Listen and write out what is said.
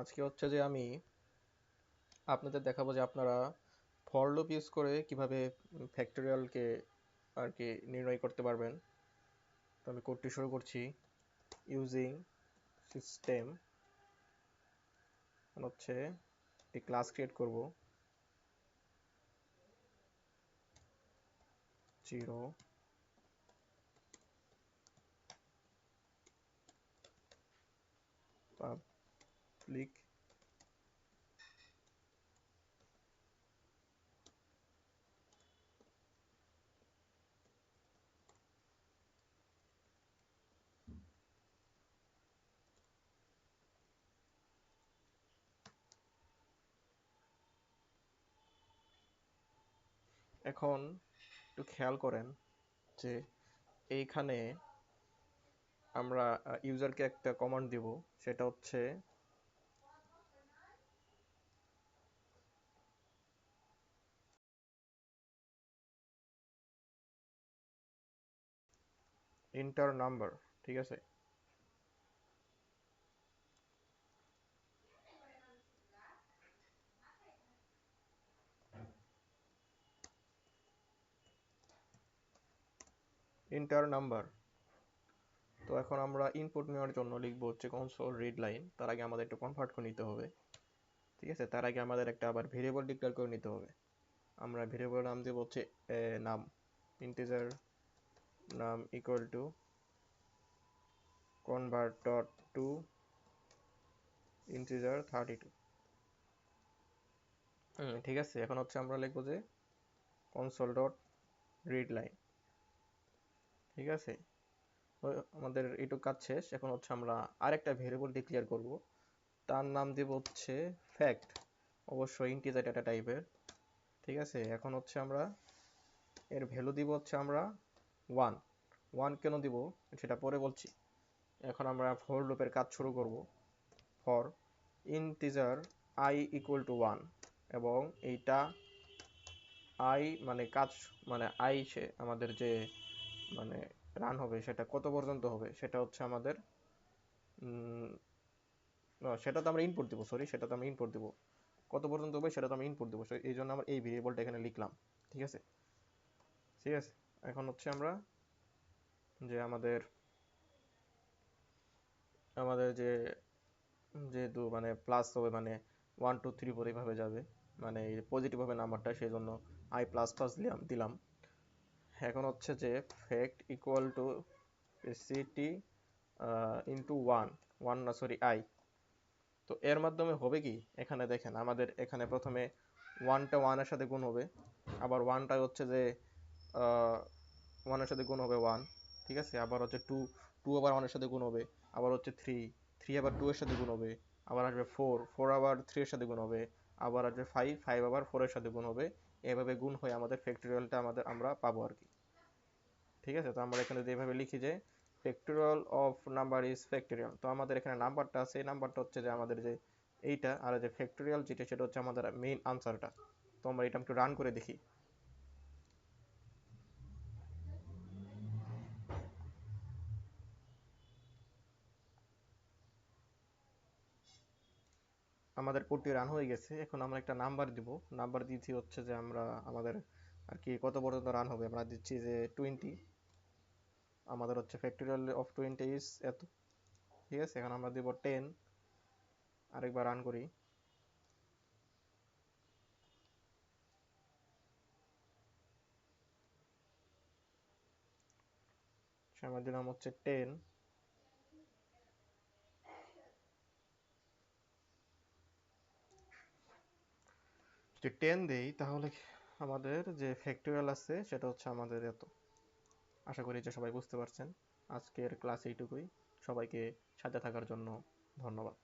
আজকে হচ্ছে যে আমি আপনাদের দেখাবো যে আপনারা ফর লুপ ইউজ করে কিভাবে ফ্যাক্টোরিয়ালকে আর কি নির্ণয় করতে পারবেন। তো আমি কোডটি শুরু করছি। ইউজিং সিস্টেম হচ্ছে একটি ক্লাস ক্রিয়েট করব 0 পাবলিক এখন একটু খেয়াল করেন যে এইখানে আমরা ইউজারকে একটা কমান্ড দিব, সেটা হচ্ছে ইন্টার নাম্বার। ঠিক আছে, ইন্টার নাম্বার। তো এখন আমরা ইনপুট নেওয়ার জন্য লিখবো হচ্ছে কনসোল রিড লাইন। তার আগে আমাদের একটু কনভার্ট করে নিতে হবে। ঠিক আছে, তার আগে আমাদের একটা আবার ভেরিয়েবল ডিক্লেয়ার করে নিতে হবে। আমরা ভেরিয়েবল নাম দেব হচ্ছে num, integer num equal to convert dot to integer 32। ঠিক আছে, এখন হচ্ছে আমরা লিখবো যে কনসোল ডট রিড লাইন। ঠিক আছে, আমাদের এইটুকু কাজ শেষ। এখন হচ্ছে আমরা আরেকটা ভেরিয়েবল ডিক্লেয়ার করব, তার নাম দেব হচ্ছে ফ্যাক্ট, অবশ্যই ইন্টিজার ডেটা টাইপের। ঠিক আছে, এখন হচ্ছে আমরা এর ভ্যালু দিব হচ্ছে আমরা 1। 1 কেন দিব সেটা পরে বলছি। এখন আমরা ফর লুপের কাজ শুরু করব। For integer I equal to 1 এবং এইটা I মানে কাজ মানে I সে আমাদের যে মানে রান হবে সেটা কত পর্যন্ত হবে সেটা হচ্ছে আমাদের সেটা তো আমরা ইনপুট দিব, সরি সেটা তো আমরা ইনপুট দিব, কত পর্যন্ত হবে সেটা তো আমি ইনপুট দেবো। এই জন্য আমরা এই ভেরিয়েবলটা এখানে লিখলাম। ঠিক আছে, ঠিক আছে। এখন হচ্ছে আমরা যে আমাদের আমাদের যে যেহেতু মানে প্লাস হবে মানে 1 2 3 4 এইভাবে যাবে, মানে পজিটিভ হবে নাম্বারটা, সেই জন্য I প্লাস প্লাস দিলাম। এখন হচ্ছে যে fact equal to city into 1 না সরি I। তো এর মাধ্যমে হবে কি, এখানে দেখেন আমাদের এখানে প্রথমে 1টা 1 এর সাথে গুণ হবে, আবার 1টা হচ্ছে যে 1 এর সাথে গুণ হবে 1। ঠিক আছে, আবার হচ্ছে 2 2 আবার 1 এর সাথে গুণ হবে, আবার হচ্ছে 3 3 আবার 2 এর সাথে গুণ হবে, আবার আসবে 4 4 আবার 3 এর সাথে গুণ হবে, আবার আসবে 5 5 আবার 4 এর সাথে গুণ হবে। এভাবে গুণ হয়ে আমাদের ফ্যাক্টোরিয়ালটা আমরা পাবো আর কি। ঠিক আছে, তো আমরা এখানে যেভাবে লিখি যে factorial of number is factorial, তো আমাদের এখানে নাম্বারটা আছে, এই নাম্বারটা হচ্ছে যে আমাদের যে এইটা, আর যে ফ্যাক্টোরিয়াল যেটা সেটা হচ্ছে আমাদের মেইন আনসারটা। তো আমরা এটা একটু রান করে দেখি। আমাদের কোডটি রান হয়ে গেছে। এখন আমরা একটা নাম্বার দিব, নাম্বার দিয়েছি হচ্ছে যে আমরা আমাদের আর কি কত পর্যন্ত রান হবে আমরা দিচ্ছি যে 20। আমাদের হচ্ছে ফ্যাক্টোরিয়াল অফ 20 ইজ এত। ঠিক আছে, এখন আমরা দিব 10। আরেকবার রান করি। আমরা দিলাম হচ্ছে 10। যদি 10 দেই তাহলে আমাদের যে ফ্যাক্টোরিয়াল আছে সেটা হচ্ছে আমাদের এত। আশা করি যে সবাই বুঝতে পারছেন। আজকের ক্লাস এইটুকুই। সবাইকে সাথে থাকার জন্য ধন্যবাদ।